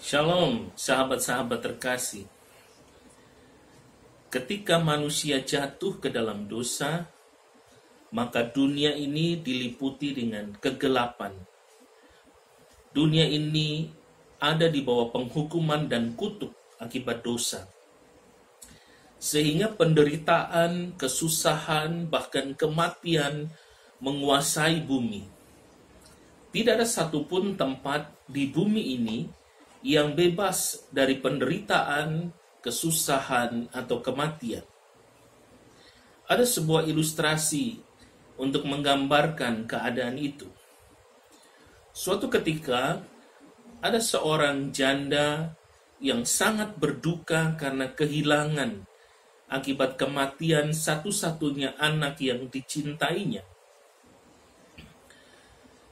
Shalom, sahabat-sahabat terkasih. Ketika manusia jatuh ke dalam dosa, maka dunia ini diliputi dengan kegelapan. Dunia ini ada di bawah penghukuman dan kutuk akibat dosa. Sehingga penderitaan, kesusahan, bahkan kematian menguasai bumi. Tidak ada satupun tempat di bumi ini yang bebas dari penderitaan, kesusahan, atau kematian. Ada sebuah ilustrasi untuk menggambarkan keadaan itu. Suatu ketika, ada seorang janda yang sangat berduka karena kehilangan akibat kematian satu-satunya anak yang dicintainya.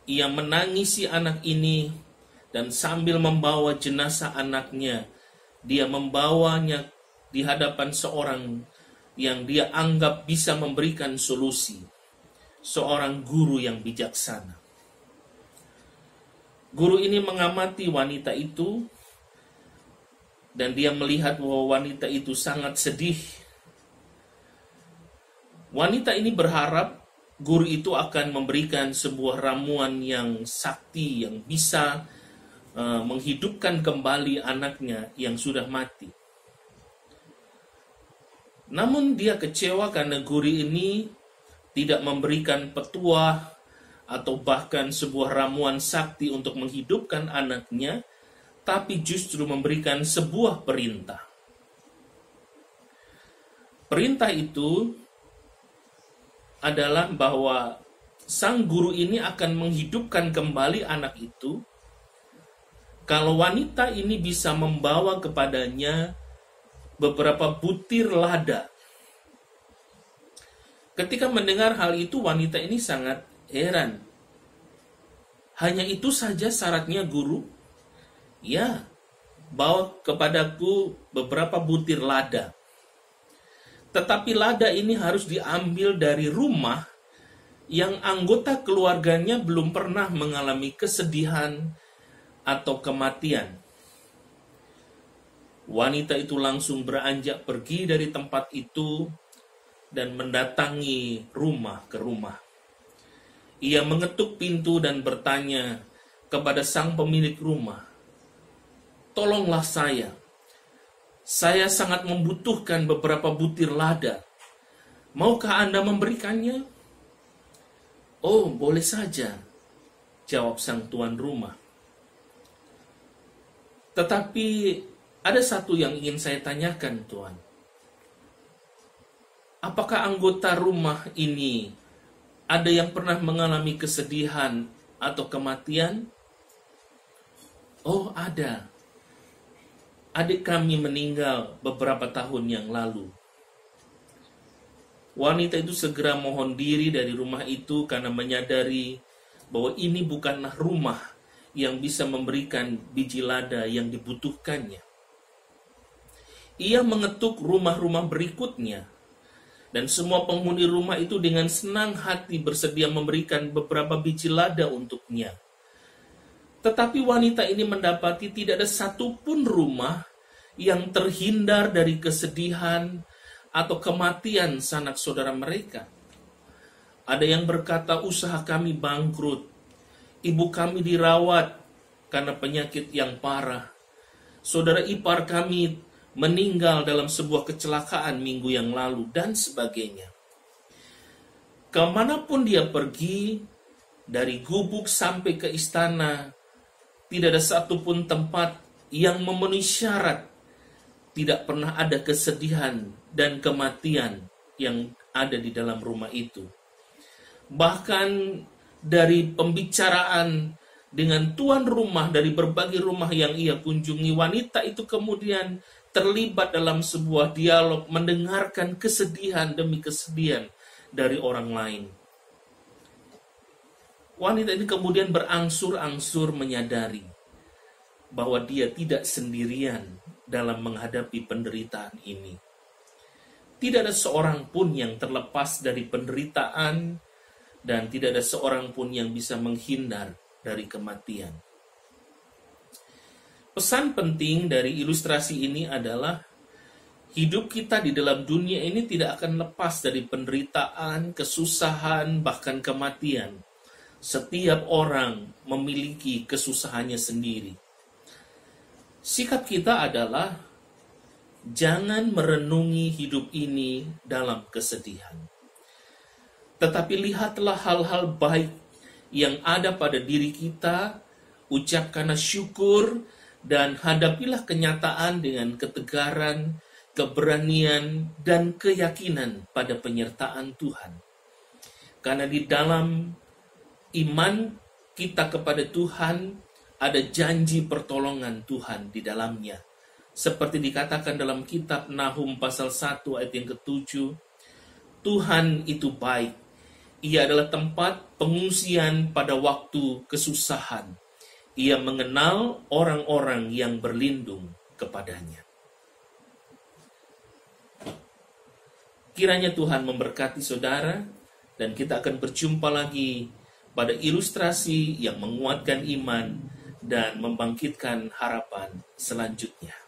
Ia menangisi anak ini dan sambil membawa jenazah anaknya, dia membawanya di hadapan seorang yang dia anggap bisa memberikan solusi, seorang guru yang bijaksana. Guru ini mengamati wanita itu, dan dia melihat bahwa wanita itu sangat sedih. Wanita ini berharap guru itu akan memberikan sebuah ramuan yang sakti, yang bisa menghidupkan kembali anaknya yang sudah mati. Namun dia kecewa karena guru ini tidak memberikan petuah atau bahkan sebuah ramuan sakti untuk menghidupkan anaknya, tapi justru memberikan sebuah perintah. Perintah itu adalah bahwa sang guru ini akan menghidupkan kembali anak itu kalau wanita ini bisa membawa kepadanya beberapa butir lada. Ketika mendengar hal itu, wanita ini sangat heran. Hanya itu saja syaratnya guru? Ya, bawa kepadaku beberapa butir lada. Tetapi lada ini harus diambil dari rumah yang anggota keluarganya belum pernah mengalami kesedihan atau kematian. Wanita itu langsung beranjak pergi dari tempat itu dan mendatangi rumah ke rumah. Ia mengetuk pintu dan bertanya kepada sang pemilik rumah, "Tolonglah saya sangat membutuhkan beberapa butir lada. Maukah Anda memberikannya?" "Oh, boleh saja," jawab sang tuan rumah. "Tetapi ada satu yang ingin saya tanyakan, Tuan. Apakah anggota rumah ini ada yang pernah mengalami kesedihan atau kematian?" "Oh, ada. Adik kami meninggal beberapa tahun yang lalu." Wanita itu segera mohon diri dari rumah itu karena menyadari bahwa ini bukanlah rumah yang bisa memberikan biji lada yang dibutuhkannya. Ia mengetuk rumah-rumah berikutnya, dan semua penghuni rumah itu dengan senang hati bersedia memberikan beberapa biji lada untuknya. Tetapi wanita ini mendapati tidak ada satupun rumah yang terhindar dari kesedihan atau kematian sanak saudara mereka. Ada yang berkata, "Usaha kami bangkrut. Ibu kami dirawat karena penyakit yang parah. Saudara ipar kami meninggal dalam sebuah kecelakaan minggu yang lalu," dan sebagainya. Kemanapun dia pergi, dari gubuk sampai ke istana, tidak ada satupun tempat yang memenuhi syarat. Tidak pernah ada kesedihan dan kematian yang ada di dalam rumah itu. Bahkan dari pembicaraan dengan tuan rumah dari berbagai rumah yang ia kunjungi, wanita itu kemudian terlibat dalam sebuah dialog, mendengarkan kesedihan demi kesedihan dari orang lain. Wanita ini kemudian berangsur-angsur menyadari bahwa dia tidak sendirian dalam menghadapi penderitaan ini. Tidak ada seorang pun yang terlepas dari penderitaan, dan tidak ada seorang pun yang bisa menghindar dari kematian. Pesan penting dari ilustrasi ini adalah hidup kita di dalam dunia ini tidak akan lepas dari penderitaan, kesusahan, bahkan kematian. Setiap orang memiliki kesusahannya sendiri. Sikap kita adalah jangan merenungi hidup ini dalam kesedihan. Tetapi lihatlah hal-hal baik yang ada pada diri kita, ucapkanlah syukur, dan hadapilah kenyataan dengan ketegaran, keberanian, dan keyakinan pada penyertaan Tuhan. Karena di dalam iman kita kepada Tuhan, ada janji pertolongan Tuhan di dalamnya. Seperti dikatakan dalam kitab Nahum pasal 1 ayat yang ke-7, Tuhan itu baik. Ia adalah tempat pengungsian pada waktu kesusahan. Ia mengenal orang-orang yang berlindung kepadanya. Kiranya Tuhan memberkati saudara, dan kita akan berjumpa lagi pada ilustrasi yang menguatkan iman dan membangkitkan harapan selanjutnya.